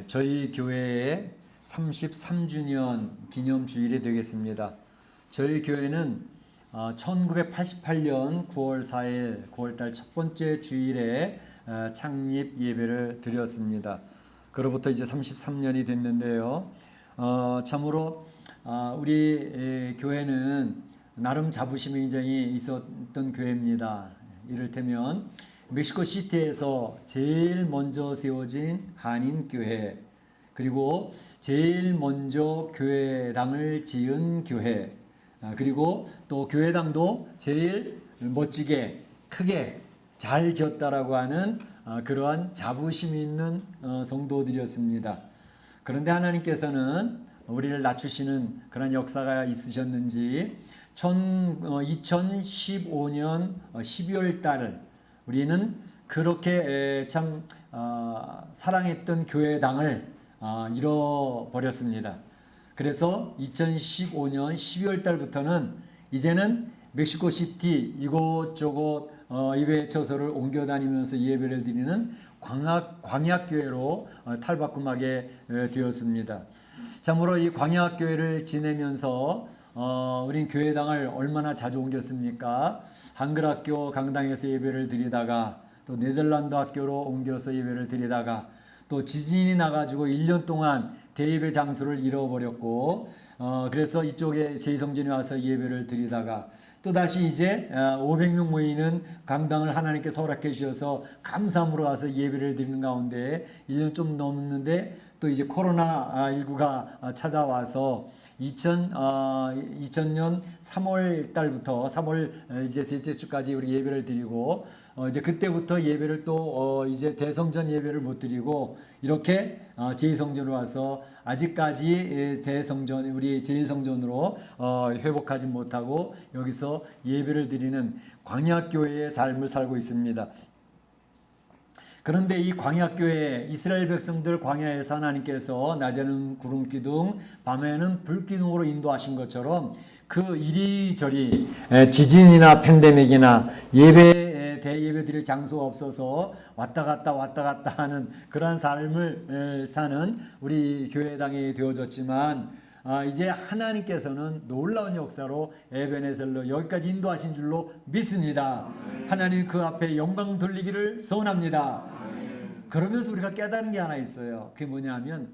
저희 교회의 33주년 기념 주일이 되겠습니다. 저희 교회는 1988년 9월 4일 9월달 첫 번째 주일에 창립 예배를 드렸습니다. 그로부터 이제 33년이 됐는데요. 참으로 우리 교회는 나름 자부심이 굉장히 있었던 교회입니다. 이를테면 멕시코 시티에서 제일 먼저 세워진 한인교회, 그리고 제일 먼저 교회당을 지은 교회, 그리고 또 교회당도 제일 멋지게 크게 잘 지었다라고 하는 그러한 자부심이 있는 성도들이었습니다. 그런데 하나님께서는 우리를 낮추시는 그런 역사가 있으셨는지 2015년 12월 달 우리는 그렇게 참 사랑했던 교회당을 잃어버렸습니다. 그래서 2015년 12월 달부터는 이제는 멕시코 시티 이곳저곳 예배 처소를 옮겨 다니면서 예배를 드리는 광약교회로 탈바꿈하게 되었습니다. 참으로 이 광약교회를 지내면서 우린 교회당을 얼마나 자주 옮겼습니까? 한글학교 강당에서 예배를 드리다가 또 네덜란드 학교로 옮겨서 예배를 드리다가 또 지진이 나가지고 1년 동안 대예배 장소를 잃어버렸고 그래서 이쪽에 제2성전에 와서 예배를 드리다가 또 다시 이제 500명 모이는 강당을 하나님께서 허락해 주셔서 감사함으로 와서 예배를 드리는 가운데 1년 좀 넘었는데 또 이제 코로나19가 찾아와서 2000년 3월 달부터 3월 이제 셋째 주까지 우리 예배를 드리고 이제 그때부터 예배를 또 이제 대성전 예배를 못 드리고 이렇게 제2성전으로 와서 아직까지 대성전 우리 제1성전으로 회복하지 못하고 여기서 예배를 드리는 광야교회의 삶을 살고 있습니다. 그런데 이 광야교회 이스라엘 백성들 광야에서 하나님께서 낮에는 구름기둥 밤에는 불기둥으로 인도하신 것처럼 그 이리저리 지진이나 팬데믹이나 대예배 드릴 장소가 없어서 왔다 갔다 하는 그러한 삶을 사는 우리 교회당이 되어졌지만 이제 하나님께서는 놀라운 역사로 에베네셀로 여기까지 인도하신 줄로 믿습니다. 하나님 그 앞에 영광 돌리기를 소원합니다. 그러면서 우리가 깨달은 게 하나 있어요. 그게 뭐냐 하면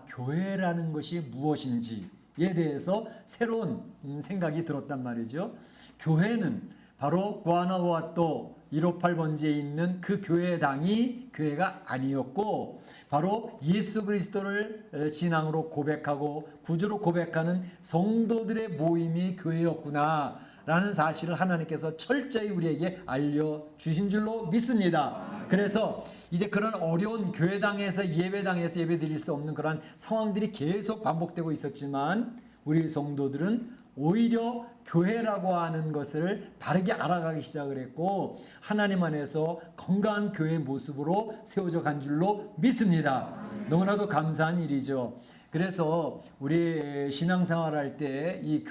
교회라는 것이 무엇인지에 대해서 새로운 생각이 들었단 말이죠. 교회는 바로 구아나우아토 158번지에 있는 그 교회당이 교회가 아니었고 바로 예수 그리스도를 신앙으로 고백하고 구주로 고백하는 성도들의 모임이 교회였구나 라는 사실을 하나님께서 철저히 우리에게 알려주신 줄로 믿습니다. 그래서 이제 그런 어려운 교회당에서 예배당에서 예배드릴 수 없는 그런 상황들이 계속 반복되고 있었지만 우리 성도들은 오히려 교회라고 하는 것을 바르게 알아가기 시작을 했고 하나님 안에서 건강한 교회의 모습으로 세워져 간 줄로 믿습니다. 너무나도 감사한 일이죠. 그래서 우리 신앙생활할 때 이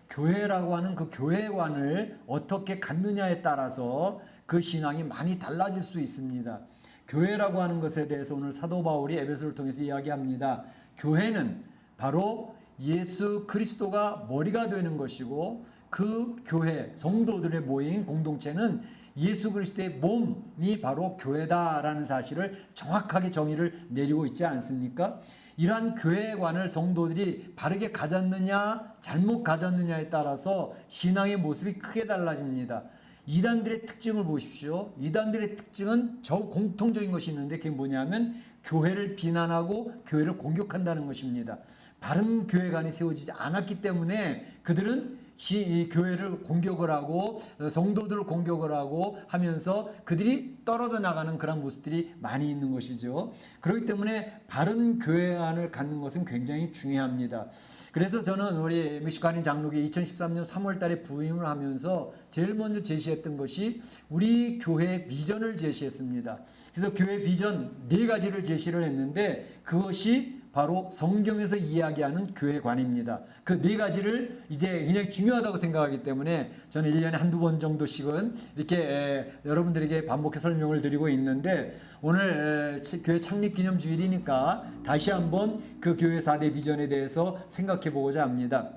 교회라고 하는 그 교회관을 어떻게 갖느냐에 따라서 그 신앙이 많이 달라질 수 있습니다. 교회라고 하는 것에 대해서 오늘 사도 바울이 에베소를 통해서 이야기합니다. 교회는 바로 예수 그리스도가 머리가 되는 것이고 그 교회 성도들의 모인 공동체는 예수 그리스도의 몸이 바로 교회다라는 사실을 정확하게 정의를 내리고 있지 않습니까? 이러한 교회관을 성도들이 바르게 가졌느냐 잘못 가졌느냐에 따라서 신앙의 모습이 크게 달라집니다. 이단들의 특징을 보십시오. 이단들의 특징은 저 공통적인 것이 있는데 그게 뭐냐면 교회를 비난하고 교회를 공격한다는 것입니다. 바른 교회관이 세워지지 않았기 때문에 그들은 이 교회를 공격을 하고 성도들을 공격을 하고 하면서 그들이 떨어져 나가는 그런 모습들이 많이 있는 것이죠. 그렇기 때문에 바른 교회관을 갖는 것은 굉장히 중요합니다. 그래서 저는 우리 멕시코 한인 장로교 2013년 3월 달에 부임을 하면서 제일 먼저 제시했던 것이 우리 교회 비전을 제시했습니다. 그래서 교회 비전 4가지를 제시를 했는데 그것이 바로 성경에서 이야기하는 교회관입니다. 그 네 가지를 이제 굉장히 중요하다고 생각하기 때문에 저는 1년에 한두 번 정도씩은 이렇게 여러분들에게 반복해 설명을 드리고 있는데, 오늘 교회 창립 기념 주일이니까 다시 한번 그 교회 4대 비전에 대해서 생각해 보고자 합니다.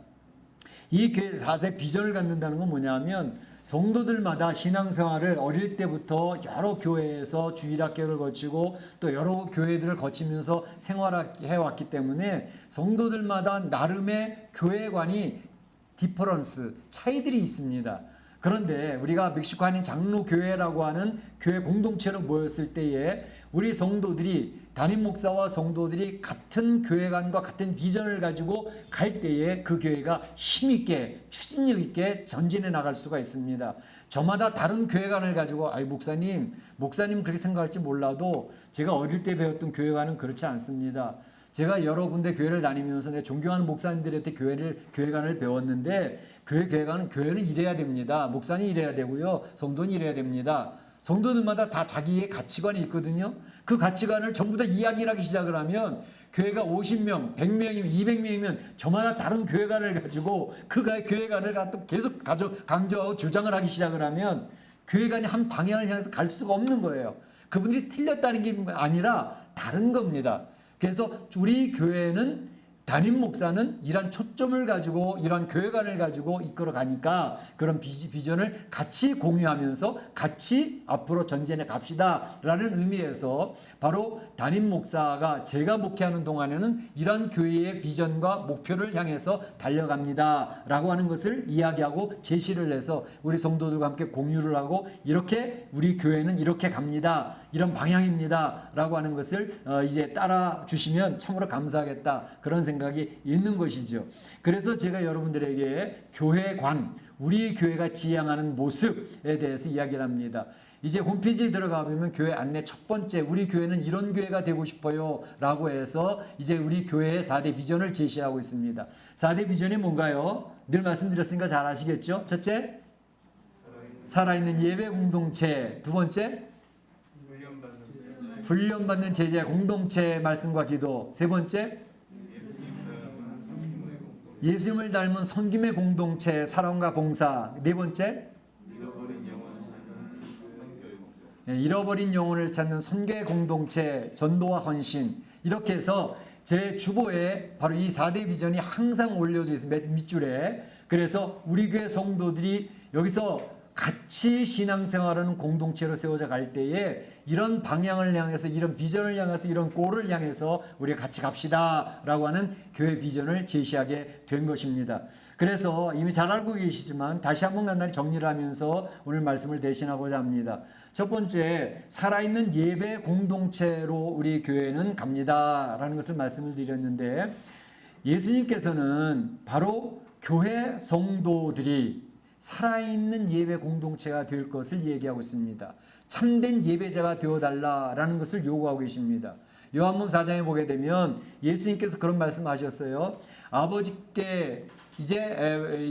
이 교회 4대 비전을 갖는다는 건 뭐냐면, 성도들마다 신앙생활을 어릴 때부터 여러 교회에서 주일학교를 거치고 또 여러 교회들을 거치면서 생활해 왔기 때문에 성도들마다 나름의 교회관이 디퍼런스, 차이들이 있습니다. 그런데 우리가 멕시코 한인 장로교회라고 하는 교회 공동체로 모였을 때에 우리 성도들이, 담임 목사와 성도들이 같은 교회관과 같은 비전을 가지고 갈 때에 그 교회가 힘있게, 추진력 있게 전진해 나갈 수가 있습니다. 저마다 다른 교회관을 가지고, 목사님 그렇게 생각할지 몰라도 제가 어릴 때 배웠던 교회관은 그렇지 않습니다. 제가 여러 군데 교회를 다니면서 내 존경하는 목사님들한테 교회관을 배웠는데, 교회는 이래야 됩니다. 목사는 이래야 되고요. 성도는 이래야 됩니다. 성도들마다 다 자기의 가치관이 있거든요. 그 가치관을 전부 다 이야기를 하기 시작을 하면, 교회가 50명, 100명이면 200명이면 저마다 다른 교회관을 가지고 그 교회관을 계속 강조하고 주장을 하기 시작을 하면 교회관이 한 방향을 향해서 갈 수가 없는 거예요. 그분들이 틀렸다는 게 아니라 다른 겁니다. 그래서 우리 교회는, 담임 목사는 이런 초점을 가지고 이런 교회관을 가지고 이끌어 가니까 그런 비전을 같이 공유하면서 같이 앞으로 전진해 갑시다 라는 의미에서, 바로 담임 목사가 제가 목회하는 동안에는 이런 교회의 비전과 목표를 향해서 달려갑니다 라고 하는 것을 이야기하고 제시를 해서 우리 성도들과 함께 공유를 하고, 이렇게 우리 교회는 이렇게 갑니다, 이런 방향입니다 라고 하는 것을 이제 따라 주시면 참으로 감사하겠다, 그런 생각이 있는 것이죠. 그래서 제가 여러분들에게 교회관, 우리 교회가 지향하는 모습에 대해서 이야기를 합니다. 이제 홈페이지에 들어가 보면 교회 안내 첫 번째, 우리 교회는 이런 교회가 되고 싶어요 라고 해서 이제 우리 교회의 4대 비전을 제시하고 있습니다. 4대 비전이 뭔가요? 늘 말씀드렸으니까 잘 아시겠죠? 첫째, 살아있는 예배 공동체. 두 번째, 훈련받는 제자 공동체 말씀과 기도. 세 번째, 예수님을 닮은 섬김의 공동체 사랑과 봉사. 네 번째, 잃어버린 영혼을 찾는 선교의 공동체 전도와 헌신. 이렇게 해서 제 주보에 바로 이 4대 비전이 항상 올려져 있습니다. 밑줄에. 그래서 우리 교회 성도들이 여기서 같이 신앙생활하는 공동체로 세워져 갈 때에 이런 방향을 향해서, 이런 비전을 향해서, 이런 골을 향해서 우리가 같이 갑시다 라고 하는 교회 비전을 제시하게 된 것입니다. 그래서 이미 잘 알고 계시지만 다시 한번 간단히 정리를 하면서 오늘 말씀을 대신하고자 합니다. 첫 번째, 살아있는 예배 공동체로 우리 교회는 갑니다 라는 것을 말씀을 드렸는데, 예수님께서는 바로 교회 성도들이 살아있는 예배 공동체가 될 것을 얘기하고 있습니다. 참된 예배자가 되어달라라는 것을 요구하고 계십니다. 요한복음 4장에 보게 되면 예수님께서 그런 말씀하셨어요. 아버지께 이제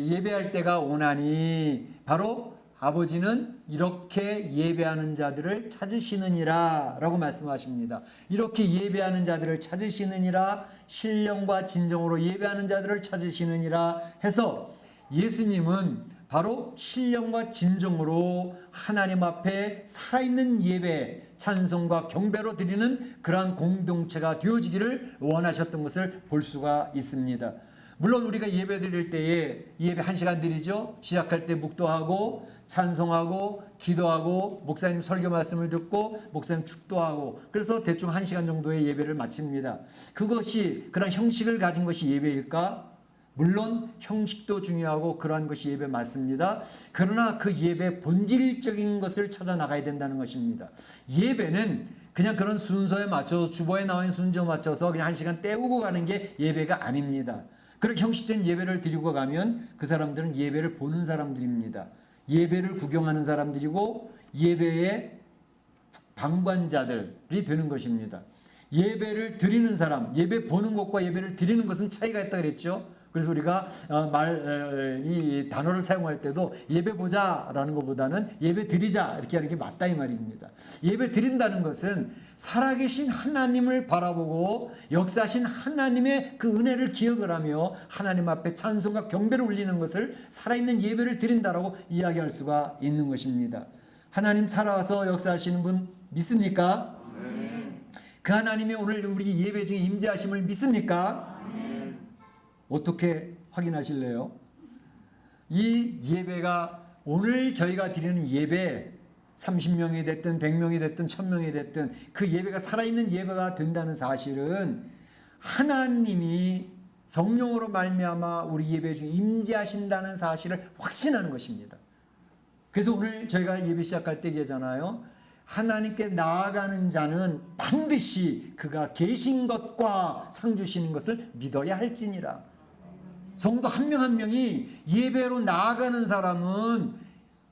예배할 때가 오나니, 바로 아버지는 이렇게 예배하는 자들을 찾으시느니라 라고 말씀하십니다. 이렇게 예배하는 자들을 찾으시느니라, 신령과 진정으로 예배하는 자들을 찾으시느니라 해서, 예수님은 바로 신령과 진정으로 하나님 앞에 살아있는 예배, 찬송과 경배로 드리는 그러한 공동체가 되어지기를 원하셨던 것을 볼 수가 있습니다. 물론 우리가 예배 드릴 때에 예배 1시간 드리죠. 시작할 때 묵도하고 찬송하고 기도하고 목사님 설교 말씀을 듣고 목사님 축도하고, 그래서 대충 1시간 정도의 예배를 마칩니다. 그것이 그런 형식을 가진 것이 예배일까? 물론 형식도 중요하고 그러한 것이 예배 맞습니다. 그러나 그 예배 본질적인 것을 찾아 나가야 된다는 것입니다. 예배는 그냥 그런 순서에 맞춰서, 주보에 나와 있는 순서에 맞춰서 그냥 1시간 때우고 가는 게 예배가 아닙니다. 그렇게 형식적인 예배를 드리고 가면 그 사람들은 예배를 보는 사람들입니다. 예배를 구경하는 사람들이고 예배의 방관자들이 되는 것입니다. 예배를 드리는 사람, 예배 보는 것과 예배를 드리는 것은 차이가 있다 그랬죠. 그래서 우리가 이 단어를 사용할 때도 예배 보자라는 것보다는 예배 드리자 이렇게 하는 게 맞다 이 말입니다. 예배 드린다는 것은 살아계신 하나님을 바라보고 역사하신 하나님의 그 은혜를 기억을 하며 하나님 앞에 찬송과 경배를 올리는 것을 살아있는 예배를 드린다라고 이야기할 수가 있는 것입니다. 하나님 살아와서 역사하시는 분 믿습니까? 그 하나님이 오늘 우리 예배 중에 임재하심을 믿습니까? 어떻게 확인하실래요? 이 예배가 오늘 저희가 드리는 예배 30명이 됐든 100명이 됐든 1000명이 됐든 그 예배가 살아있는 예배가 된다는 사실은 하나님이 성령으로 말미암아 우리 예배 중에 임재하신다는 사실을 확신하는 것입니다. 그래서 오늘 저희가 예배 시작할 때 얘기하잖아요. 하나님께 나아가는 자는 반드시 그가 계신 것과 상 주시는 것을 믿어야 할지니라. 성도 한 명 한 명이 예배로 나아가는 사람은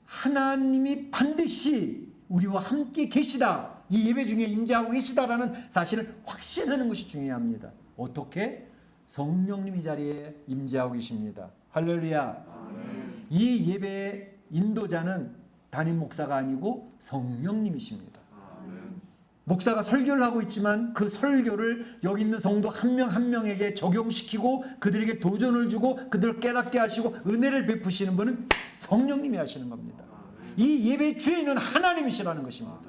하나님이 반드시 우리와 함께 계시다. 이 예배 중에 임재하고 계시다라는 사실을 확신하는 것이 중요합니다. 어떻게? 성령님이 자리에 임재하고 계십니다. 할렐루야. 이 예배의 인도자는 담임 목사가 아니고 성령님이십니다. 목사가 설교를 하고 있지만 그 설교를 여기 있는 성도 한 명 한 명에게 적용시키고 그들에게 도전을 주고 그들을 깨닫게 하시고 은혜를 베푸시는 분은 성령님이 하시는 겁니다. 이 예배의 주인은 하나님이시라는 것입니다.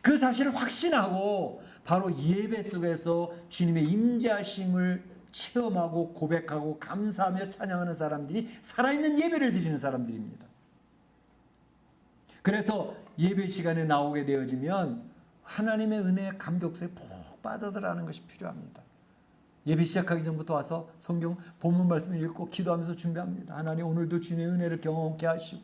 그 사실을 확신하고 바로 예배 속에서 주님의 임재하심을 체험하고 고백하고 감사하며 찬양하는 사람들이 살아있는 예배를 드리는 사람들입니다. 그래서 예배 시간에 나오게 되어지면 하나님의 은혜의 감격소에 푹 빠져들어가는 것이 필요합니다. 예배 시작하기 전부터 와서 성경 본문 말씀을 읽고 기도하면서 준비합니다. 하나님 오늘도 주님의 은혜를 경험케 하시고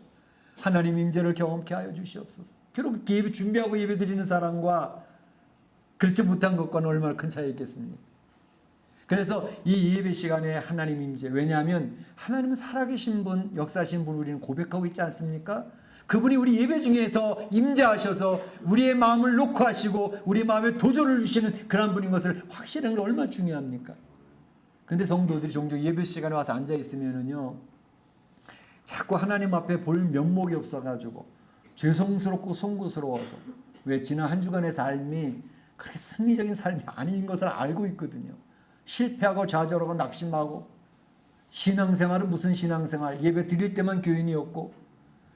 하나님 임재를 경험케 하여 주시옵소서. 결국 예배 준비하고 예배 드리는 사람과 그렇지 못한 것과는 얼마나 큰 차이가 있겠습니까? 그래서 이 예배 시간에 하나님 임재, 왜냐하면 하나님은 살아계신 분, 역사하신 분 우리는 고백하고 있지 않습니까? 그분이 우리 예배 중에서 임재하셔서 우리의 마음을 놓고 하시고 우리의 마음에 도전을 주시는 그런 분인 것을 확실한 게 얼마나 중요합니까? 근데 성도들이 종종 예배 시간에 와서 앉아 있으면은요, 자꾸 하나님 앞에 볼 면목이 없어가지고 죄송스럽고 송구스러워서, 왜 지난 한 주간의 삶이 그렇게 승리적인 삶이 아닌 것을 알고 있거든요. 실패하고 좌절하고 낙심하고, 신앙생활은 무슨 신앙생활, 예배 드릴 때만 교인이었고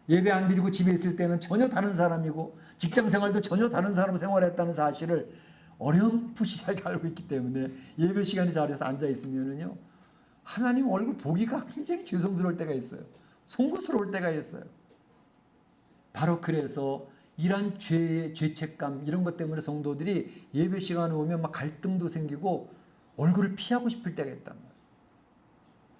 예배 안 드리고 집에 있을 때는 전혀 다른 사람이고 직장생활도 전혀 다른 사람으로 생활했다는 사실을 어렴풋이 잘 알고 있기 때문에 예배 시간에 자리에서 앉아 있으면은요, 하나님 얼굴 보기가 굉장히 죄송스러울 때가 있어요. 송구스러울 때가 있어요. 바로 그래서 이런 죄책감 이런 것 때문에 성도들이 예배 시간에 오면 막 갈등도 생기고 얼굴을 피하고 싶을 때가 있단 말이에요.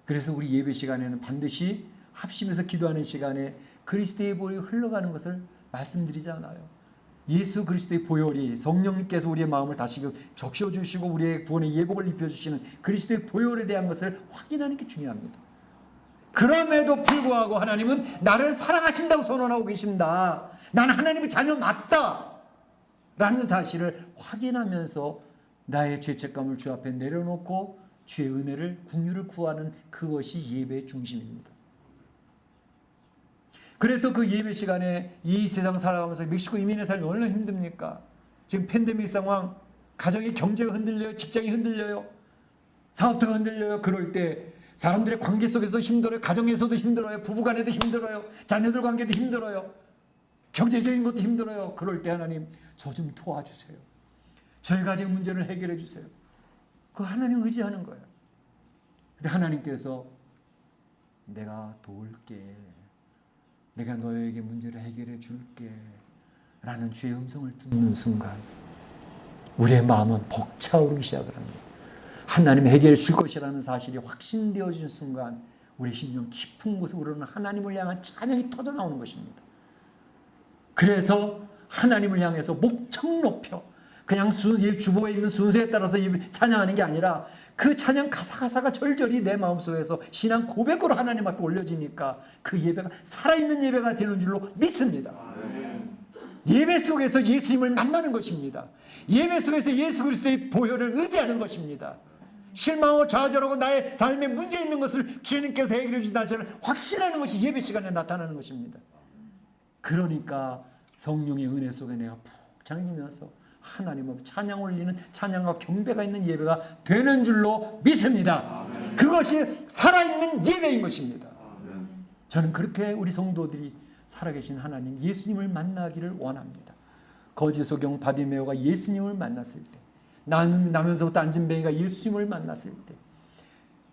그래서 우리 예배 시간에는 반드시 합심해서 기도하는 시간에 그리스도의 보혈이 흘러가는 것을 말씀드리잖아요. 예수 그리스도의 보혈이, 성령님께서 우리의 마음을 다시 적셔주시고 우리의 구원의 예복을 입혀주시는 그리스도의 보혈에 대한 것을 확인하는 게 중요합니다. 그럼에도 불구하고 하나님은 나를 사랑하신다고 선언하고 계신다. 나는 하나님의 자녀 맞다 라는 사실을 확인하면서 나의 죄책감을 주 앞에 내려놓고 주의 은혜를, 긍휼을 구하는 그것이 예배의 중심입니다. 그래서 그 예배 시간에 이 세상 살아가면서 멕시코 이민의 삶이 얼마나 힘듭니까? 지금 팬데믹 상황, 가정의 경제가 흔들려요. 직장이 흔들려요. 사업터가 흔들려요. 그럴 때 사람들의 관계 속에서도 힘들어요. 가정에서도 힘들어요. 부부간에도 힘들어요. 자녀들 관계도 힘들어요. 경제적인 것도 힘들어요. 그럴 때 하나님, 저 좀 도와주세요. 저희 가정 문제를 해결해 주세요. 그 하나님 의지하는 거예요. 근데 하나님께서 내가 도울게, 내가 너에게 문제를 해결해 줄게 라는 주의 음성을 듣는 순간 우리의 마음은 벅차오르기 시작을 합니다. 하나님이 해결해 줄 것이라는 사실이 확신되어지는 순간 우리 심령 깊은 곳에 우러는 하나님을 향한 찬양이 터져나오는 것입니다. 그래서 하나님을 향해서 목청 높여 그냥 주보에 있는 순서에 따라서 찬양하는 게 아니라 그 찬양 가사가 절절히 내 마음속에서 신앙 고백으로 하나님 앞에 올려지니까 그 예배가 살아있는 예배가 되는 줄로 믿습니다. 예배 속에서 예수님을 만나는 것입니다. 예배 속에서 예수 그리스도의 보혈을 의지하는 것입니다. 실망하고 좌절하고 나의 삶에 문제 있는 것을 주님께서 해결해 주신다는 확신하는 것이 예배 시간에 나타나는 것입니다. 그러니까 성령의 은혜 속에 내가 푹 잠기면서 하나님 앞에 찬양 올리는 찬양과 경배가 있는 예배가 되는 줄로 믿습니다. 그것이 살아있는 예배인 것입니다. 저는 그렇게 우리 성도들이 살아계신 하나님 예수님을 만나기를 원합니다. 거지소경 바디메오가 예수님을 만났을 때, 나면서부터 안진뱅이가 예수님을 만났을 때,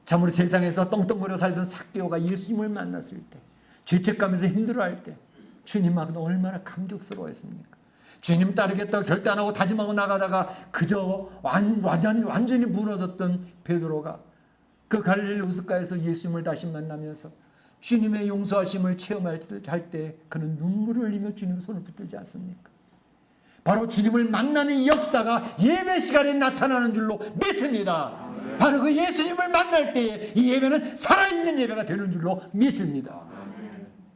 참으로 세상에서 떵떵거려 살던 삭개오가 예수님을 만났을 때, 죄책감에서 힘들어할 때 주님 앞에 얼마나 감격스러워했습니까? 주님 따르겠다고 결대 안 하고 다짐하고 나가다가 그저 완전히 무너졌던 베드로가 그 갈릴리 우스가에서 예수님을 다시 만나면서 주님의 용서하심을 체험할 때 그는 눈물을 흘리며 주님의 손을 붙들지 않습니까? 바로 주님을 만나는 이 역사가 예배 시간에 나타나는 줄로 믿습니다. 바로 그 예수님을 만날 때에 이 예배는 살아있는 예배가 되는 줄로 믿습니다.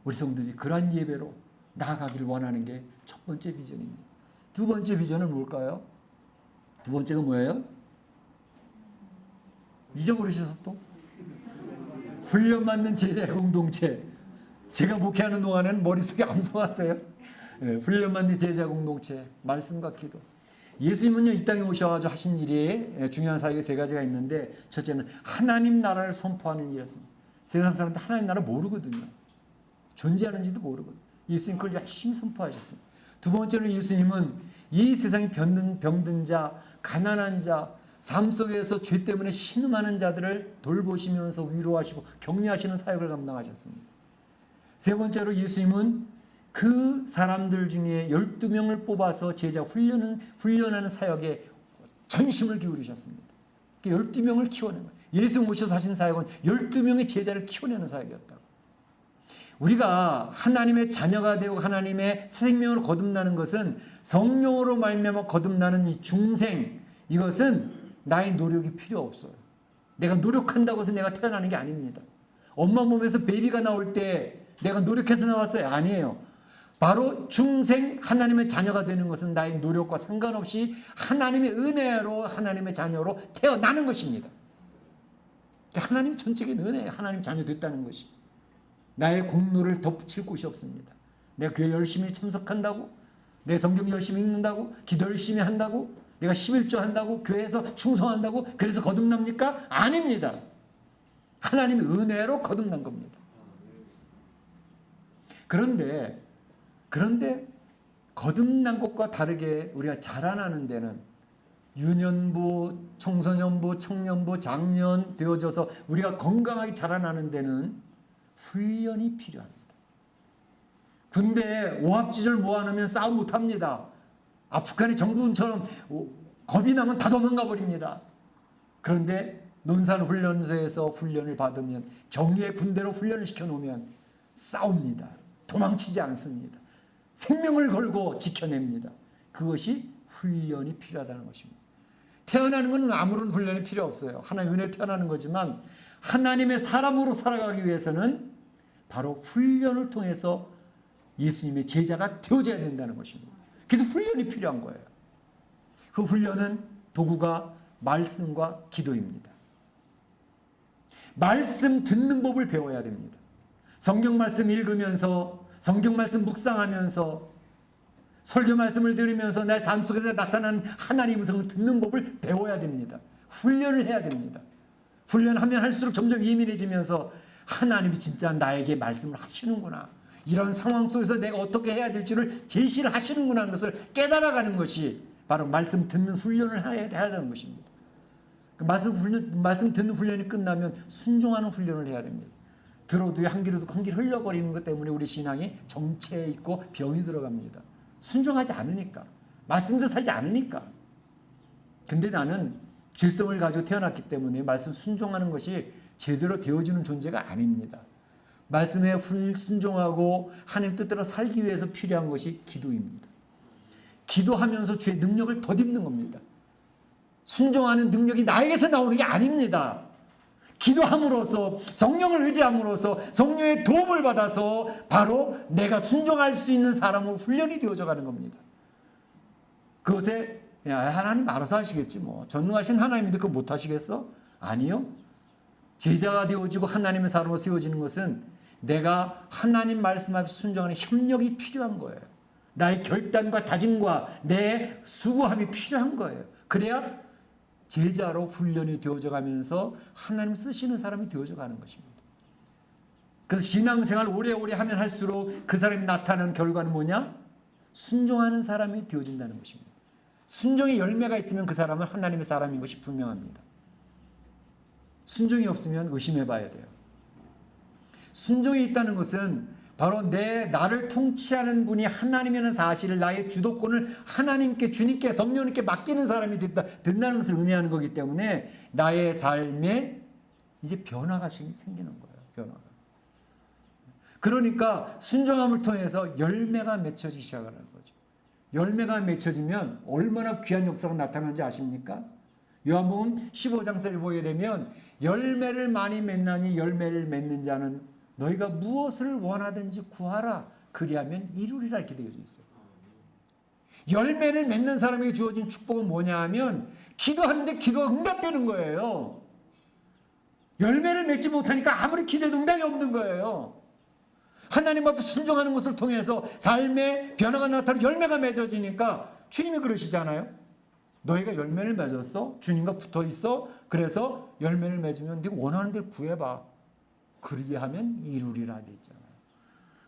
우리 성도들이 그러한 예배로 나아가기를 원하는 게 첫 번째 비전입니다. 두 번째 비전은 뭘까요? 두 번째가 뭐예요? 잊어버리셔서 또? 훈련받는 제자 공동체. 제가 목회하는 동안에는 머릿속에 암송하세요. 네, 훈련받는 제자 공동체, 말씀과 기도. 예수님은요, 이 땅에 오셔가지고 하신 일이 중요한 사역이 세 가지가 있는데, 첫째는 하나님 나라를 선포하는 일이었습니다. 세상 사람들 하나님 나라 모르거든요. 존재하는지도 모르거든요. 예수님 그걸 열심히 선포하셨습니다. 두 번째는 예수님은 이 세상에 병든 자, 가난한 자, 삶 속에서 죄 때문에 신음하는 자들을 돌보시면서 위로하시고 격려하시는 사역을 감당하셨습니다. 세 번째로 예수님은 그 사람들 중에 12명을 뽑아서 제자 훈련하는 사역에 전심을 기울이셨습니다. 12명을 키워낸 거예요. 예수님 오셔서 하신 사역은 12명의 제자를 키워내는 사역이었다고. 우리가 하나님의 자녀가 되고 하나님의 새 생명으로 거듭나는 것은 성령으로 말미암아 거듭나는 이 중생, 이것은 나의 노력이 필요 없어요. 내가 노력한다고 해서 내가 태어나는 게 아닙니다. 엄마 몸에서 베이비가 나올 때 내가 노력해서 나왔어요? 아니에요. 바로 중생 하나님의 자녀가 되는 것은 나의 노력과 상관없이 하나님의 은혜로 하나님의 자녀로 태어나는 것입니다. 하나님 전적인 은혜예요. 하나님 자녀 됐다는 것이. 나의 공로를 덧붙일 곳이 없습니다. 내가 교회 열심히 참석한다고, 내 성경 열심히 읽는다고, 기도 열심히 한다고, 내가 11조 한다고, 교회에서 충성한다고 그래서 거듭납니까? 아닙니다. 하나님의 은혜로 거듭난 겁니다. 그런데 거듭난 것과 다르게 우리가 자라나는 데는 유년부, 청소년부, 청년부, 장년 되어져서 우리가 건강하게 자라나는 데는 훈련이 필요합니다. 군대에 오합지졸 모아놓으면 싸움 못합니다. 아프간의 정부군처럼 겁이 나면 다 도망가 버립니다. 그런데 논산훈련소에서 훈련을 받으면, 정예의 군대로 훈련을 시켜놓으면 싸웁니다. 도망치지 않습니다. 생명을 걸고 지켜냅니다. 그것이 훈련이 필요하다는 것입니다. 태어나는 것은 아무런 훈련이 필요 없어요. 하나님의 은혜에 태어나는 거지만 하나님의 사람으로 살아가기 위해서는 바로 훈련을 통해서 예수님의 제자가 되어져야 된다는 것입니다. 그래서 훈련이 필요한 거예요. 그 훈련은 도구가 말씀과 기도입니다. 말씀 듣는 법을 배워야 됩니다. 성경 말씀 읽으면서, 성경 말씀 묵상하면서, 설교 말씀을 들으면서 내 삶 속에서 나타나는 하나님의 음성을 듣는 법을 배워야 됩니다. 훈련을 해야 됩니다. 훈련하면 할수록 점점 예민해지면서 하나님이 진짜 나에게 말씀을 하시는구나, 이런 상황 속에서 내가 어떻게 해야 될지를 제시를 하시는구나 하는 것을 깨달아가는 것이 바로 말씀 듣는 훈련을 해야 되는 것입니다. 말씀 듣는 훈련이 끝나면 순종하는 훈련을 해야 됩니다. 들어도 한 귀로 듣고 한 귀로 흘려버리는 것 때문에 우리 신앙이 정체해 있고 병이 들어갑니다. 순종하지 않으니까, 말씀대로 살지 않으니까. 근데 나는 죄성을 가지고 태어났기 때문에 말씀 순종하는 것이 제대로 되어지는 존재가 아닙니다. 말씀에 순종하고 하나님 뜻대로 살기 위해서 필요한 것이 기도입니다. 기도하면서 주의 능력을 덧입는 겁니다. 순종하는 능력이 나에게서 나오는 게 아닙니다. 기도함으로써, 성령을 의지함으로써, 성령의 도움을 받아서 바로 내가 순종할 수 있는 사람으로 훈련이 되어져 가는 겁니다. 그것에 하나님 알아서 하시겠지 뭐. 전능하신 하나님인데 그거 못 하시겠어? 아니요. 제자가 되어지고 하나님의 사람으로 세워지는 것은 내가 하나님 말씀 앞에 순종하는 협력이 필요한 거예요. 나의 결단과 다짐과 내 수고함이 필요한 거예요. 그래야 제자로 훈련이 되어져 가면서 하나님 쓰시는 사람이 되어져 가는 것입니다. 그래서 신앙생활 오래오래 하면 할수록 그 사람이 나타나는 결과는 뭐냐? 순종하는 사람이 되어진다는 것입니다. 순종의 열매가 있으면 그 사람은 하나님의 사람인 것이 분명합니다. 순종이 없으면 의심해 봐야 돼요. 순종이 있다는 것은 바로 나를 통치하는 분이 하나님이라는 사실을, 나의 주도권을 하나님께, 주님께, 성령님께 맡기는 사람이 된다는 것을 의미하는 거기 때문에 나의 삶에 이제 변화가 생기는 거예요. 변화가. 그러니까 순종함을 통해서 열매가 맺혀지기 시작하는 거죠. 열매가 맺혀지면 얼마나 귀한 역사가 나타나는지 아십니까? 요한복음 15장서를 보게 되면 열매를 많이 맺나니 열매를 맺는 자는 너희가 무엇을 원하든지 구하라 그리하면 이루리라 이렇게 되어져 있어요. 열매를 맺는 사람에게 주어진 축복은 뭐냐 하면 기도하는데 기도가 응답되는 거예요. 열매를 맺지 못하니까 아무리 기도해도 응답이 없는 거예요. 하나님 앞에 순종하는 것을 통해서 삶의 변화가 나타나고 열매가 맺어지니까 주님이 그러시잖아요. 너희가 열매를 맺었어? 주님과 붙어 있어? 그래서 열매를 맺으면 네가 원하는 대로 구해봐. 그리하면 이루리라 돼 있잖아요.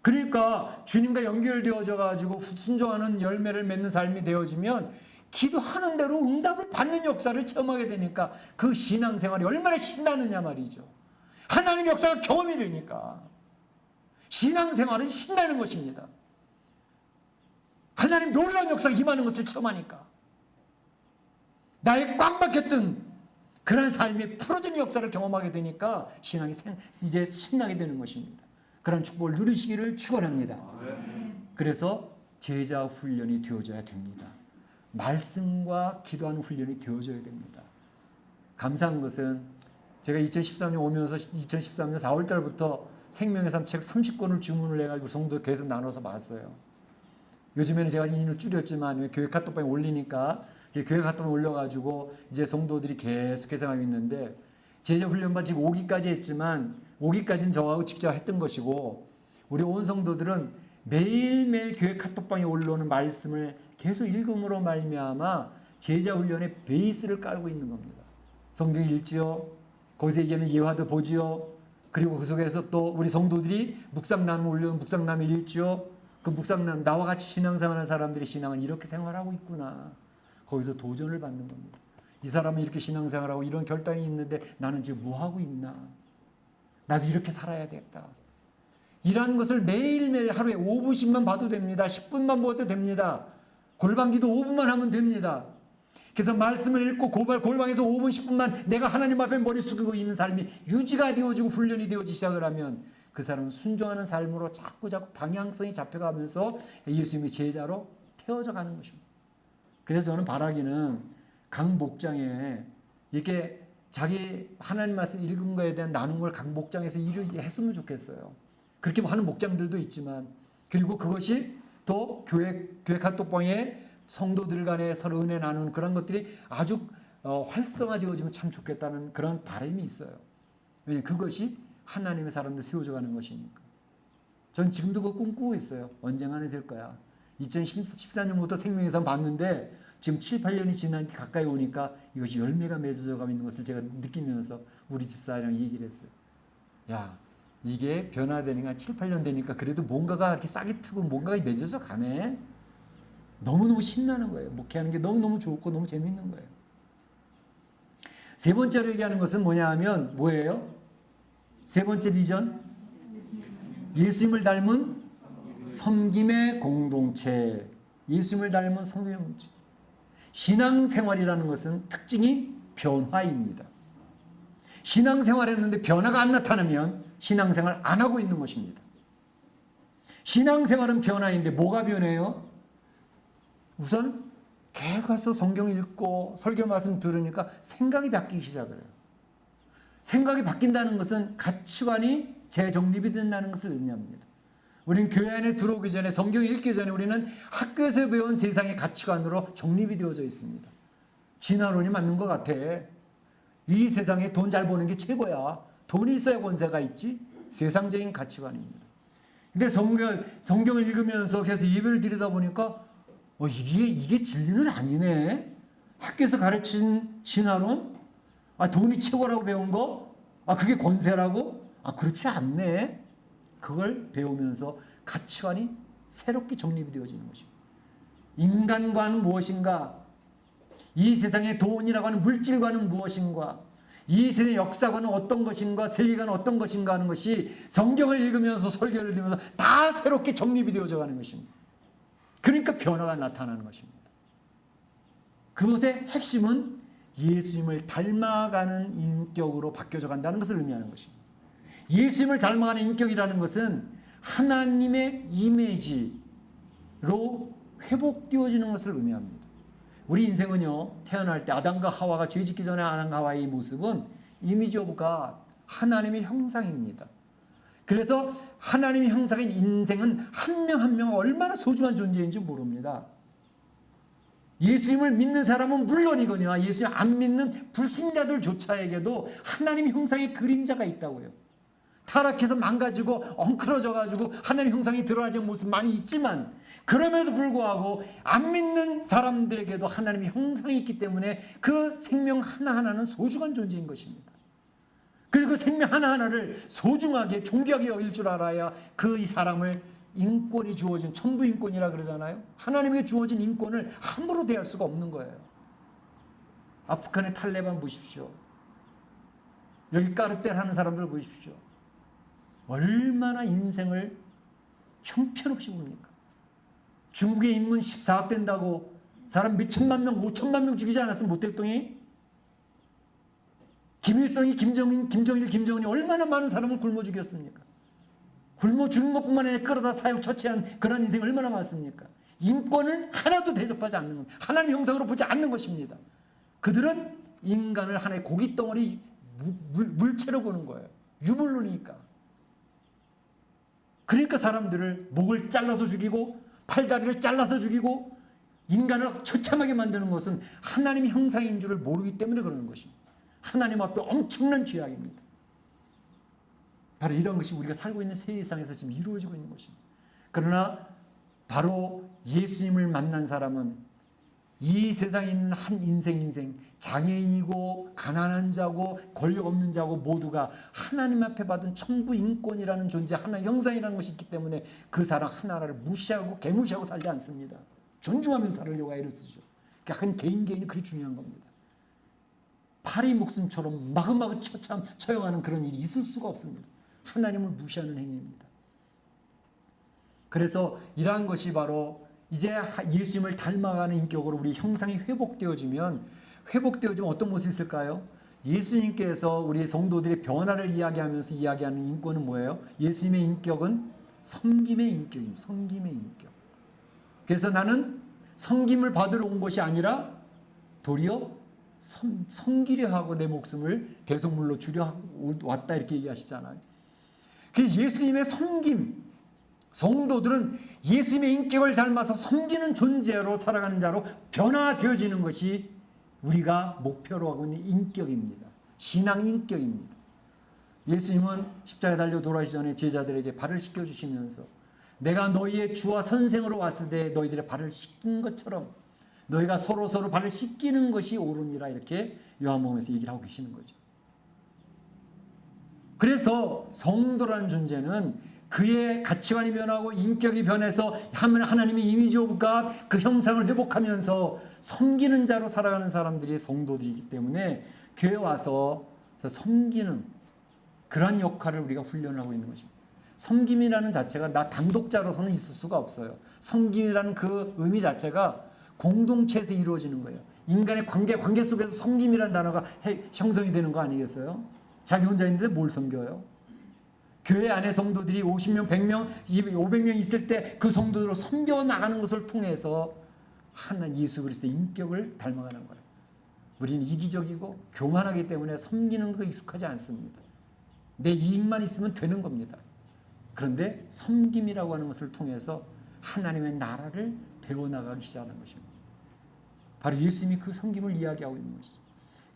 그러니까 주님과 연결되어져 가지고 순종하는 열매를 맺는 삶이 되어지면 기도하는 대로 응답을 받는 역사를 체험하게 되니까 그 신앙생활이 얼마나 신나느냐 말이죠. 하나님 역사가 경험이 되니까 신앙생활은 신나는 것입니다. 하나님 놀라운 역사가 임하는 것을 체험하니까 나의 꽉 막혔던 그런 삶의 풀어지는 역사를 경험하게 되니까 신앙이 이제 신나게 되는 것입니다. 그런 축복을 누리시기를 축원합니다. 그래서 제자 훈련이 되어져야 됩니다. 말씀과 기도하는 훈련이 되어져야 됩니다. 감사한 것은 제가 2013년 오면서 2013년 4월 달부터 생명의 삶 책 30권을 주문을 해가지고 성도 계속 나눠서 봤어요. 요즘에는 제가 인을 줄였지만 교회 카톡방에 올리니까 교회 카톡방에 올려가지고 이제 성도들이 계속 개성하고 있는데 제자 훈련반 지금 5기까지 했지만 5기까지는 저하고 직접 했던 것이고 우리 온 성도들은 매일매일 교회 카톡방에 올라오는 말씀을 계속 읽음으로 말미암아 제자 훈련의 베이스를 깔고 있는 겁니다. 성경 읽지요. 거기서 얘기하면 예화도 보지요. 그리고 그 속에서 또 우리 성도들이 묵상나무 올려면 묵상나무 읽지요. 그 묵상나무 나와 같이 신앙생활하는 사람들의 신앙은 이렇게 생활하고 있구나. 거기서 도전을 받는 겁니다. 이 사람은 이렇게 신앙생활하고 이런 결단이 있는데 나는 지금 뭐하고 있나. 나도 이렇게 살아야 되겠다. 이러한 것을 매일매일 하루에 5분씩만 봐도 됩니다. 10분만 봐도 됩니다. 골방기도 5분만 하면 됩니다. 그래서 말씀을 읽고 골방에서 5분 10분만 내가 하나님 앞에 머리 숙이고 있는 삶이 유지가 되어지고 훈련이 되어지기 시작을 하면 그 사람은 순종하는 삶으로 자꾸 방향성이 잡혀가면서 예수님의 제자로 태워져 가는 것입니다. 그래서 저는 바라기는 각 목장에 이렇게 자기 하나님 말씀 읽은 거에 대한 나눈 걸 각 목장에서 했으면 좋겠어요. 그렇게 하는 목장들도 있지만 그리고 그것이 또 교회 카톡방에 성도들 간에 서로 은혜 나누는 그런 것들이 아주 활성화되어지면 참 좋겠다는 그런 바람이 있어요. 왜냐하면 그것이 하나님의 사람들 세워져 가는 것이니까. 전 지금도 그거 꿈꾸고 있어요. 언젠가는 될 거야. 2014년부터 생명의 삶 봤는데 지금 7, 8년이 지난 가까이 오니까 이것이 열매가 맺어져 가고 있는 것을 제가 느끼면서 우리 집사랑 얘기를 했어요. 야, 이게 변화되니까 7, 8년 되니까 그래도 뭔가가 이렇게 싹이 트고 뭔가가 맺어져 가네. 너무너무 신나는 거예요. 목회하는 게 너무너무 좋고 너무 재밌는 거예요. 세 번째로 얘기하는 것은 뭐냐 하면 뭐예요? 세 번째 비전? 예수님을 닮은 섬김의 공동체. 예수님을 닮은 섬김의 공동체. 신앙생활이라는 것은 특징이 변화입니다. 신앙생활했는데 변화가 안 나타나면 신앙생활 안 하고 있는 것입니다. 신앙생활은 변화인데 뭐가 변해요? 우선 계속 가서 성경 읽고 설교 말씀 들으니까 생각이 바뀌기 시작을 해요. 생각이 바뀐다는 것은 가치관이 재정립이 된다는 것을 의미합니다. 우리는 교회 안에 들어오기 전에 성경 읽기 전에 우리는 학교에서 배운 세상의 가치관으로 정립이 되어져 있습니다. 진화론이 맞는 것 같아. 이 세상에 돈 잘 버는 게 최고야. 돈이 있어야 권세가 있지. 세상적인 가치관입니다. 근데 성경을 읽으면서 계속 예배를 드리다 보니까 이게 진리는 아니네. 학교에서 가르친 진화론, 돈이 최고라고 배운 거, 그게 권세라고? 그렇지 않네. 그걸 배우면서 가치관이 새롭게 정립이 되어지는 것입니다. 인간과는 무엇인가? 이 세상의 돈이라고 하는 물질과는 무엇인가? 이 세상의 역사관은 어떤 것인가? 세계관은 어떤 것인가 하는 것이 성경을 읽으면서 설교를 들으면서 다 새롭게 정립이 되어져 가는 것입니다. 그러니까 변화가 나타나는 것입니다. 그것의 핵심은 예수님을 닮아가는 인격으로 바뀌어져 간다는 것을 의미하는 것입니다. 예수님을 닮아가는 인격이라는 것은 하나님의 이미지로 회복되어지는 것을 의미합니다. 우리 인생은요, 태어날 때 아담과 하와가 죄 짓기 전에 아담과 하와의 모습은 이미지 오브 갓, 하나님의 형상입니다. 그래서 하나님의 형상인 인생은 한 명 한 명 얼마나 소중한 존재인지 모릅니다. 예수님을 믿는 사람은 물론이거니와 예수님 안 믿는 불신자들조차에게도 하나님의 형상의 그림자가 있다고요. 타락해서 망가지고 엉클어져가지고 하나님의 형상이 드러나지 않은 모습 많이 있지만 그럼에도 불구하고 안 믿는 사람들에게도 하나님의 형상이 있기 때문에 그 생명 하나하나는 소중한 존재인 것입니다. 그리고 그 생명 하나하나를 소중하게 존귀하게 여길 줄 알아야 그 이 사람을 인권이 주어진 천부인권이라 그러잖아요. 하나님에게 주어진 인권을 함부로 대할 수가 없는 거예요. 아프간의 탈레반 보십시오. 여기 까르텔 하는 사람들 보십시오. 얼마나 인생을 형편없이 봅니까? 중국의 인문 14억 된다고 사람 몇천만 명, 5천만 명 죽이지 않았으면 모택동이? 김일성이 김정은이 얼마나 많은 사람을 굶어 죽였습니까? 굶어 죽는 것뿐만 아니라 끌어다 사형 처치한 그런 인생이 얼마나 많습니까? 인권을 하나도 대접하지 않는 겁니다. 하나님의 형상으로 보지 않는 것입니다. 그들은 인간을 하나의 고깃덩어리 물체로 보는 거예요. 유물론이니까. 그러니까 사람들을 목을 잘라서 죽이고 팔다리를 잘라서 죽이고 인간을 처참하게 만드는 것은 하나님의 형상인 줄을 모르기 때문에 그러는 것입니다. 하나님 앞에 엄청난 죄악입니다. 바로 이런 것이 우리가 살고 있는 세상에서 지금 이루어지고 있는 것입니다. 그러나 바로 예수님을 만난 사람은 이 세상에 있는 한 인생 장애인이고 가난한 자고 권력 없는 자고 모두가 하나님 앞에 받은 천부 인권이라는 존재 하나의 형상이라는 것이 있기 때문에 그 사람 하나를 무시하고 개무시하고 살지 않습니다. 존중하면서 살으려고 애를 쓰죠. 그러니까 한 개인이 그리 중요한 겁니다. 파리 목숨처럼 마구마구 처형하는 그런 일이 있을 수가 없습니다. 하나님을 무시하는 행위입니다. 그래서 이러한 것이 바로 이제 예수님을 닮아가는 인격으로 우리 형상이 회복되어지면 어떤 모습이 있을까요? 예수님께서 우리 성도들의 변화를 이야기하면서 이야기하는 인권은 뭐예요? 예수님의 인격은 섬김의 인격입니다. 섬김의 인격. 그래서 나는 섬김을 받으러 온 것이 아니라 도리어 섬기려 하고 내 목숨을 배송물로 주려 왔다 이렇게 얘기하시잖아요. 그 예수님의 섬김, 성도들은 예수님의 인격을 닮아서 섬기는 존재로 살아가는 자로 변화되어지는 것이 우리가 목표로 하고 있는 인격입니다. 신앙 인격입니다. 예수님은 십자가에 달려 돌아가시기 전에 제자들에게 발을 씻겨주시면서 내가 너희의 주와 선생으로 왔을 때 너희들의 발을 씻긴 것처럼 너희가 서로 발을 씻기는 것이 옳으니라 이렇게 요한복음에서 얘기를 하고 계시는 거죠. 그래서 성도라는 존재는 그의 가치관이 변하고 인격이 변해서 하나님의 이미지 오브 갓 그 형상을 회복하면서 섬기는 자로 살아가는 사람들이 성도들이기 때문에 교회에 와서 섬기는 그러한 역할을 우리가 훈련을 하고 있는 것입니다. 섬김이라는 자체가 나 단독자로서는 있을 수가 없어요. 섬김이라는 그 의미 자체가 공동체에서 이루어지는 거예요. 인간의 관계 속에서 섬김이라는 단어가 형성이 되는 거 아니겠어요? 자기 혼자 있는데 뭘 섬겨요? 교회 안에 성도들이 50명, 100명, 500명 있을 때 그 성도들을 섬겨 나가는 것을 통해서 하나님 예수 그리스도의 인격을 닮아가는 거예요. 우리는 이기적이고 교만하기 때문에 섬기는 거 익숙하지 않습니다. 내 이익만 있으면 되는 겁니다. 그런데 섬김이라고 하는 것을 통해서 하나님의 나라를 배워나가기 시작하는 것입니다. 바로 예수님이 그 섬김을 이야기하고 있는 것이죠.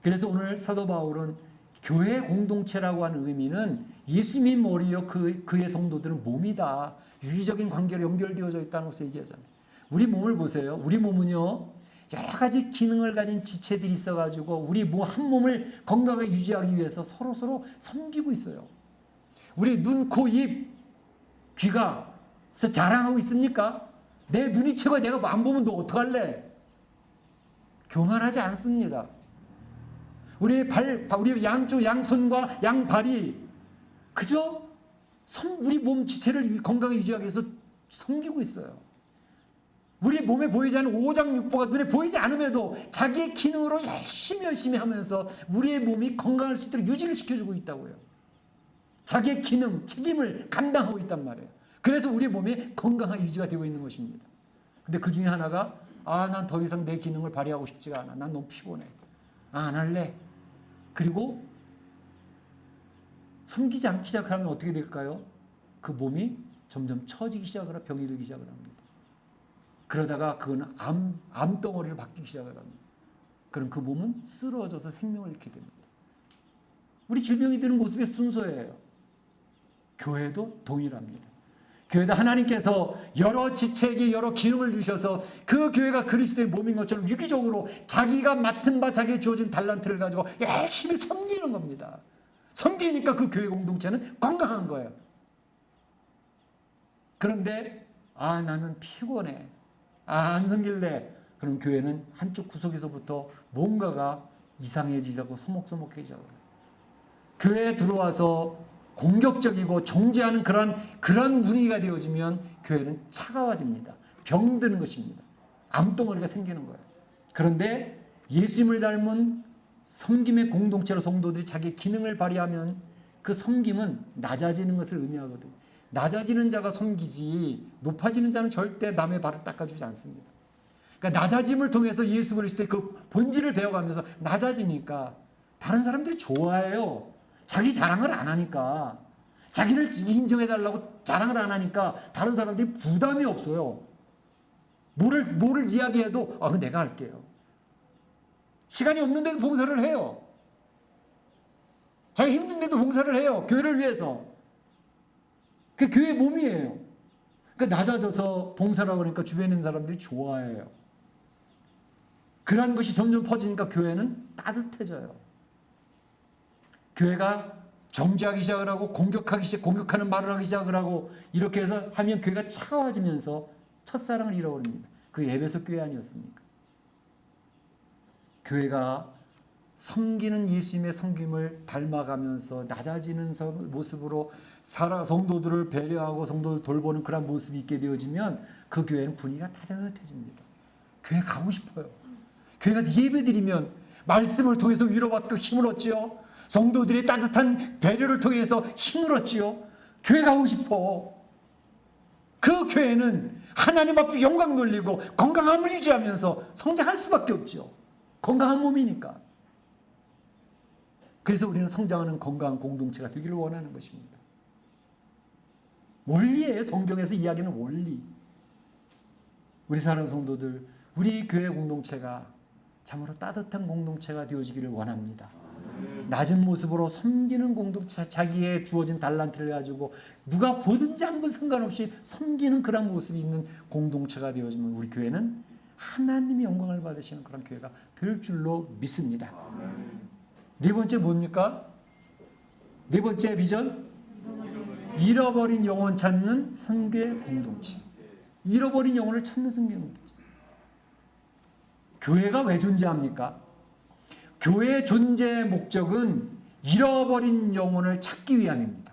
그래서 오늘 사도 바울은 교회 공동체라고 하는 의미는 예수님이 머리요 그의 성도들은 몸이다. 유기적인 관계로 연결되어져 있다는 것을 얘기하잖아요. 우리 몸을 보세요. 우리 몸은요 여러 가지 기능을 가진 지체들이 있어가지고 우리 한 몸을 건강하게 유지하기 위해서 서로 섬기고 있어요. 우리 눈, 코, 입, 귀가 자랑하고 있습니까? 내 눈이 최고야. 내가 안 보면 너 어떡할래? 교만하지 않습니다. 우리 양쪽 양손과 양발이 그저 우리 몸 지체를 건강하게 유지하기 위해서 섬기고 있어요. 우리 몸에 보이지 않는 오장육부가 눈에 보이지 않음에도 자기의 기능으로 열심히 하면서 우리의 몸이 건강할 수 있도록 유지를 시켜주고 있다고요. 자기의 기능, 책임을 감당하고 있단 말이에요. 그래서 우리 몸이 건강한 유지가 되고 있는 것입니다. 근데 그 중에 하나가 난 더 이상 내 기능을 발휘하고 싶지가 않아. 난 너무 피곤해. 안 할래. 그리고 섬기지 않기 시작하면 어떻게 될까요? 그 몸이 점점 처지기 시작을 하고 병이 들기 시작을 합니다. 그러다가 그건 암덩어리로 바뀌기 시작을 합니다. 그럼 그 몸은 쓰러져서 생명을 잃게 됩니다. 우리 질병이 되는 모습이 순서예요. 교회도 동일합니다. 교회도 하나님께서 여러 지체에게 여러 기능을 주셔서 그 교회가 그리스도의 몸인 것처럼 유기적으로 자기가 맡은 바 자기의 주어진 달란트를 가지고 열심히 섬기는 겁니다. 섬기니까 그 교회 공동체는 건강한 거예요. 그런데 나는 피곤해. 안 섬길래. 그럼 교회는 한쪽 구석에서부터 뭔가가 이상해지자고 서먹서먹해지자고. 교회에 들어와서 공격적이고 정죄하는 그런 분위기가 되어지면 교회는 차가워집니다. 병드는 것입니다. 암덩어리가 생기는 거예요. 그런데 예수님을 닮은 섬김의 공동체로 성도들이 자기 기능을 발휘하면 그 섬김은 낮아지는 것을 의미하거든요. 낮아지는 자가 섬기지 높아지는 자는 절대 남의 발을 닦아주지 않습니다. 그러니까 낮아짐을 통해서 예수 그리스도의 그 본질을 배워가면서 낮아지니까 다른 사람들이 좋아해요. 자기 자랑을 안 하니까, 자기를 인정해달라고 자랑을 안 하니까 다른 사람들이 부담이 없어요. 뭐를 이야기해도 내가 할게요. 시간이 없는데도 봉사를 해요. 자기 힘든데도 봉사를 해요. 교회를 위해서. 그게 교회의 몸이에요. 그러니까 낮아져서 봉사라고 그러니까 주변에 있는 사람들이 좋아해요. 그러한 것이 점점 퍼지니까 교회는 따뜻해져요. 교회가 정죄하기 시작을 하고 공격하는 말을 하기 시작을 하고 이렇게 해서 하면 교회가 차가워지면서 첫사랑을 잃어버립니다. 그게 에베소 교회 아니었습니까? 교회가 섬기는 예수님의 섬김을 닮아가면서 낮아지는 모습으로 성도들을 배려하고 성도들 돌보는 그런 모습이 있게 되어지면 그 교회는 분위기가 따뜻해집니다. 교회 가고 싶어요. 교회 가서 예배드리면 말씀을 통해서 위로받고 힘을 얻지요. 성도들의 따뜻한 배려를 통해서 힘을 얻지요. 교회 가고 싶어. 그 교회는 하나님 앞에 영광 돌리고 건강함을 유지하면서 성장할 수밖에 없죠. 건강한 몸이니까. 그래서 우리는 성장하는 건강한 공동체가 되기를 원하는 것입니다. 원리예요. 성경에서 이야기는 원리. 우리 사랑하는 성도들, 우리 교회 공동체가 참으로 따뜻한 공동체가 되어지기를 원합니다. 낮은 모습으로 섬기는 공동체, 자기의 주어진 달란트를 가지고 누가 보든지 한번 상관없이 섬기는 그런 모습이 있는 공동체가 되어지면 우리 교회는 하나님의 영광을 받으시는 그런 교회가 될 줄로 믿습니다. 네 번째 뭡니까? 네 번째 비전? 잃어버린 영혼 찾는 선교의 공동체. 잃어버린 영혼을 찾는 선교의 공동체. 교회가 왜 존재합니까? 교회의 존재의 목적은 잃어버린 영혼을 찾기 위함입니다.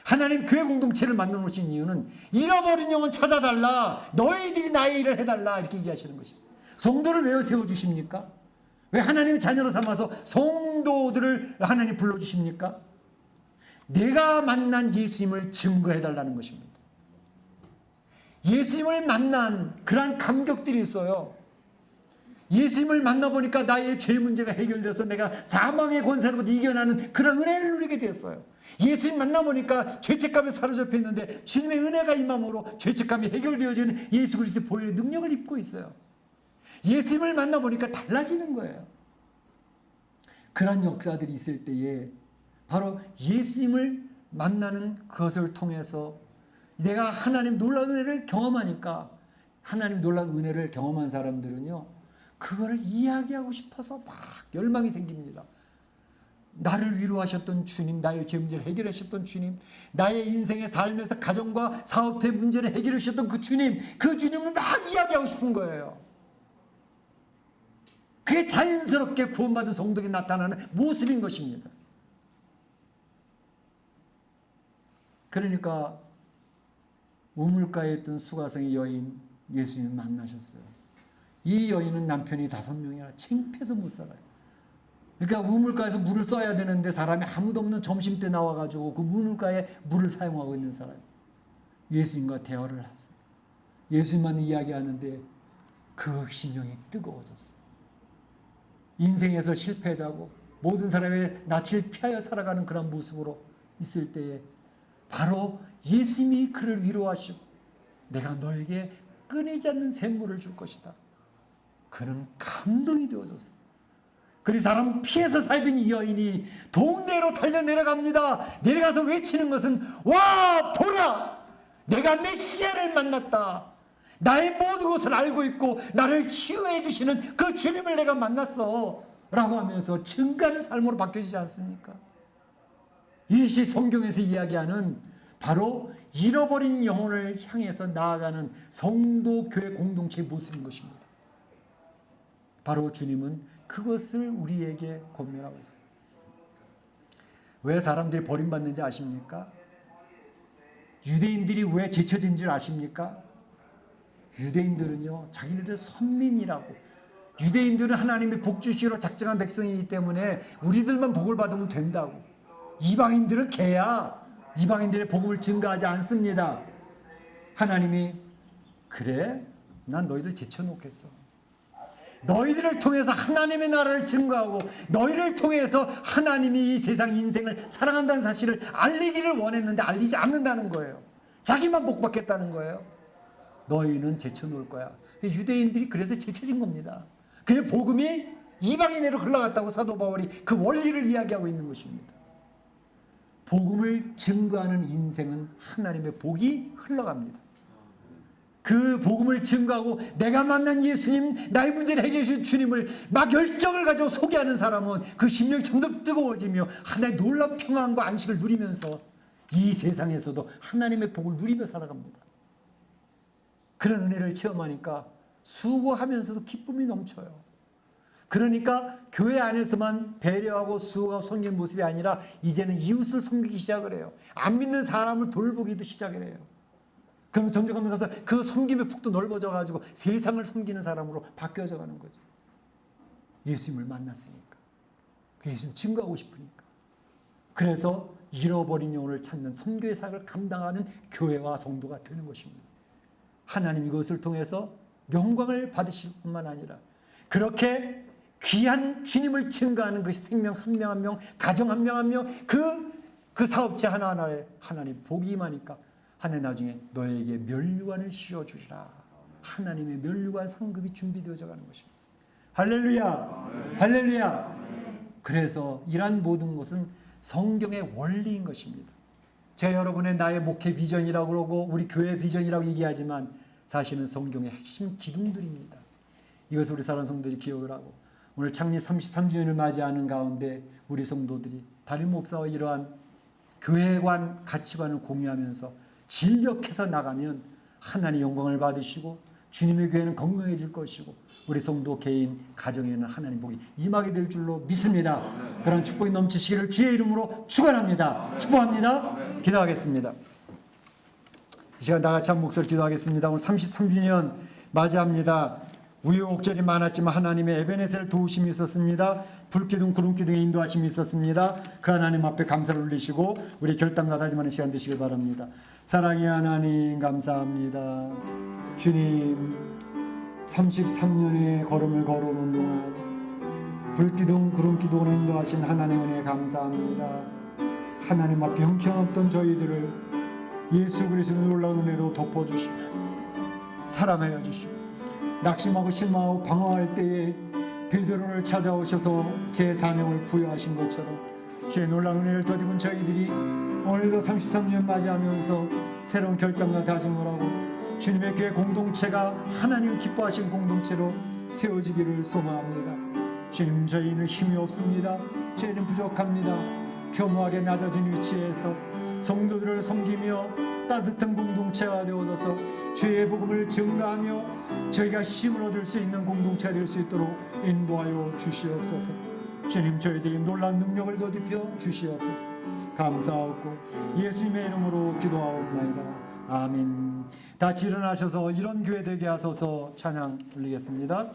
하나님 교회 공동체를 만들어 놓으신 이유는 잃어버린 영혼 찾아달라. 너희들이 나의 일을 해달라. 이렇게 얘기하시는 것입니다. 성도를 왜 세워주십니까? 왜 하나님의 자녀로 삼아서 성도들을 하나님 불러주십니까? 내가 만난 예수님을 증거해달라는 것입니다. 예수님을 만난 그러한 감격들이 있어요. 예수님을 만나보니까 나의 죄 문제가 해결돼서 내가 사망의 권세로부터 이겨나는 그런 은혜를 누리게 되었어요. 예수님 만나보니까 죄책감이 사로잡혀 있는데 주님의 은혜가 임함으로 죄책감이 해결되어지는 예수 그리스도의 보혈의 능력을 입고 있어요. 예수님을 만나보니까 달라지는 거예요. 그런 역사들이 있을 때에 바로 예수님을 만나는 그것을 통해서 내가 하나님 놀라운 은혜를 경험하니까, 하나님 놀라운 은혜를 경험한 사람들은요, 그거를 이야기하고 싶어서 막 열망이 생깁니다. 나를 위로하셨던 주님, 나의 죄 문제를 해결하셨던 주님, 나의 인생의 삶에서 가정과 사업의 문제를 해결하셨던 그 주님, 그 주님을 막 이야기하고 싶은 거예요. 그게 자연스럽게 구원받은 성도에게 나타나는 모습인 것입니다. 그러니까 우물가에 있던 수가성의 여인 예수님 만나셨어요. 이 여인은 남편이 5명이라 창피해서 못 살아요. 그러니까 우물가에서 물을 써야 되는데 사람이 아무도 없는 점심때 나와가지고 그 우물가에 물을 사용하고 있는 사람, 예수님과 대화를 했어요. 예수님만 이야기하는데 그 심령이 뜨거워졌어요. 인생에서 실패자고 모든 사람의 낯을 피하여 살아가는 그런 모습으로 있을 때에 바로 예수님이 그를 위로하시고 내가 너에게 끊이지 않는 샘물을 줄 것이다. 그는 감동이 되어졌어요. 그리고 사람 피해서 살던 이 여인이 동네로 달려 내려갑니다. 내려가서 외치는 것은 와 보라, 내가 메시아를 만났다. 나의 모든 것을 알고 있고 나를 치유해 주시는 그 주님을 내가 만났어 라고 하면서 증가하는 삶으로 바뀌지 않습니까? 이것이 성경에서 이야기하는 바로 잃어버린 영혼을 향해서 나아가는 성도 교회 공동체의 모습인 것입니다. 바로 주님은 그것을 우리에게 권면하고 있어요. 왜 사람들이 버림받는지 아십니까? 유대인들이 왜 제쳐진 줄 아십니까? 유대인들은요, 자기네들 선민이라고, 유대인들은 하나님의 복주시로 작정한 백성이기 때문에 우리들만 복을 받으면 된다고, 이방인들은 개야, 이방인들의 복음을 증거하지 않습니다. 하나님이 그래? 난 너희들 제쳐놓겠어. 너희들을 통해서 하나님의 나라를 증거하고 너희를 통해서 하나님이 이 세상 인생을 사랑한다는 사실을 알리기를 원했는데 알리지 않는다는 거예요. 자기만 복받겠다는 거예요. 너희는 제쳐놓을 거야. 유대인들이 그래서 제쳐진 겁니다. 그 복음이 이방인으로 흘러갔다고 사도 바울이 그 원리를 이야기하고 있는 것입니다. 복음을 증거하는 인생은 하나님의 복이 흘러갑니다. 그 복음을 증거하고 내가 만난 예수님, 나의 문제를 해결해 주신 주님을 막 열정을 가지고 소개하는 사람은 그 심령이 점점 뜨거워지며 하나의 놀라운 평안과 안식을 누리면서 이 세상에서도 하나님의 복을 누리며 살아갑니다. 그런 은혜를 체험하니까 수고하면서도 기쁨이 넘쳐요. 그러니까 교회 안에서만 배려하고 수고하고 섬기는 모습이 아니라 이제는 이웃을 섬기기 시작을 해요. 안 믿는 사람을 돌보기도 시작을 해요. 그럼 점점 가면서 그 섬김의 폭도 넓어져 가지고 세상을 섬기는 사람으로 바뀌어져 가는 거죠. 예수님을 만났으니까. 그 예수님 증거하고 싶으니까. 그래서 잃어버린 영혼을 찾는 선교의 사역을 감당하는 교회와 성도가 되는 것입니다. 하나님 이것을 통해서 영광을 받으실 뿐만 아니라 그렇게 귀한 주님을 증거하는 것이 생명 한 명 한 명, 가정 한 명 한 명, 그 사업체 하나하나에 하나님 복이 임하니까 하나님 나중에 너에게 면류관을 씌워주리라. 하나님의 면류관 상급이 준비되어져 가는 것입니다. 할렐루야! 할렐루야! 그래서 이러한 모든 것은 성경의 원리인 것입니다. 제가 여러분의 나의 목회 비전이라고 그러고 우리 교회 비전이라고 얘기하지만 사실은 성경의 핵심 기둥들입니다. 이것을 우리 사랑하는 성도들이 기억을 하고 오늘 창립 33주년을 맞이하는 가운데 우리 성도들이 담임 목사와 이러한 교회관 가치관을 공유하면서 진력해서 나가면 하나님의 영광을 받으시고 주님의 교회는 건강해질 것이고 우리 성도 개인 가정에는 하나님 복이 임하게 될 줄로 믿습니다. 그런 축복이 넘치시기를 주의 이름으로 축원합니다. 축복합니다. 기도하겠습니다. 이 시간 다 같이 한 목소리 기도하겠습니다. 오늘 33주년 맞이합니다. 우여곡절이 많았지만 하나님의 에베네셀 도우심이 있었습니다. 불기둥 구름기둥의 인도하심이 있었습니다. 그 하나님 앞에 감사를 올리시고 우리 결단과 다짐하는 시간 되시길 바랍니다. 사랑의 하나님 감사합니다. 주님 33년의 걸음을 걸어오는 동안 불기둥 구름기둥을 인도하신 하나님 은혜 감사합니다. 하나님 앞에 형편없던 저희들을 예수 그리스도의 놀라운 은혜로 덮어주시고 사랑하여 주시고 낙심하고 실망하고 방황할 때에 베드로를 찾아오셔서 제 사명을 부여하신 것처럼 주의 놀라운 은혜를 덧입은 저희들이 오늘도 33주년 맞이하면서 새로운 결단과 다짐을 하고 주님의 교회 공동체가 하나님 기뻐하신 공동체로 세워지기를 소망합니다. 주님, 저희는 힘이 없습니다. 저희는 부족합니다. 겸허하게 낮아진 위치에서 성도들을 섬기며 따뜻한 공동체가 되어져서 주의 복음을 증가하며 저희가 힘을 얻을 수 있는 공동체가 될 수 있도록 인도하여 주시옵소서. 주님, 저희들이 놀라운 능력을 덧입혀 주시옵소서. 감사하고 예수님의 이름으로 기도하옵나이다. 아멘. 다 일어나셔서 이런 교회 되게 하소서. 찬양 올리겠습니다.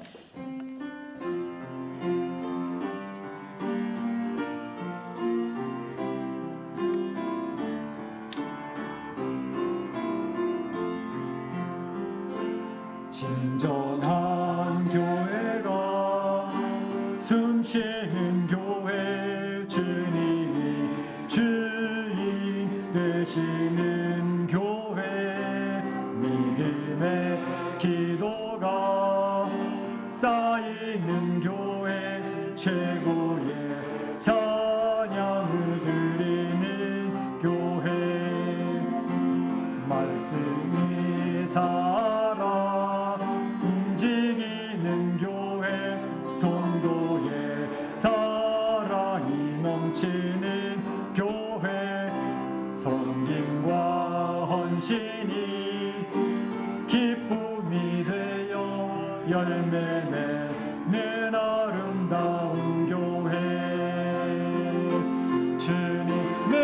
진정한 교회가 숨쉬는 교회, 주님이 주인 되시는 교회, 믿음의 기도가 쌓이는 교회, 최고의 찬양을 드리는 교회, 말씀이 살아 움직이는 교회, 성도의 사랑이 넘치는 교회, 섬김과 헌신이 기쁨이 되어 열매 맺는 아름다운 교회, 주님의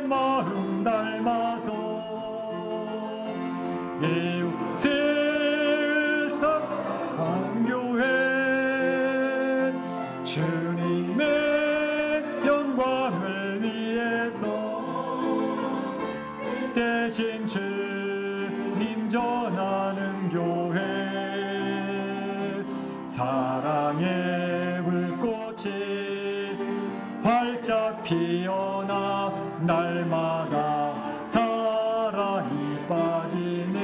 마음 닮아서 이웃을 사랑하는 교회, 주님의 영광을 위해서 대신 주님 전하는 교회, 사랑의 불꽃이 활짝 피어나 날마다 사랑이 빠지는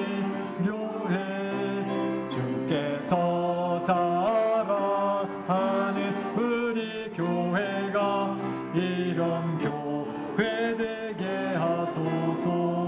교회, 주께서 사랑하는 우리 교회가 이런 교회 되게 하소서.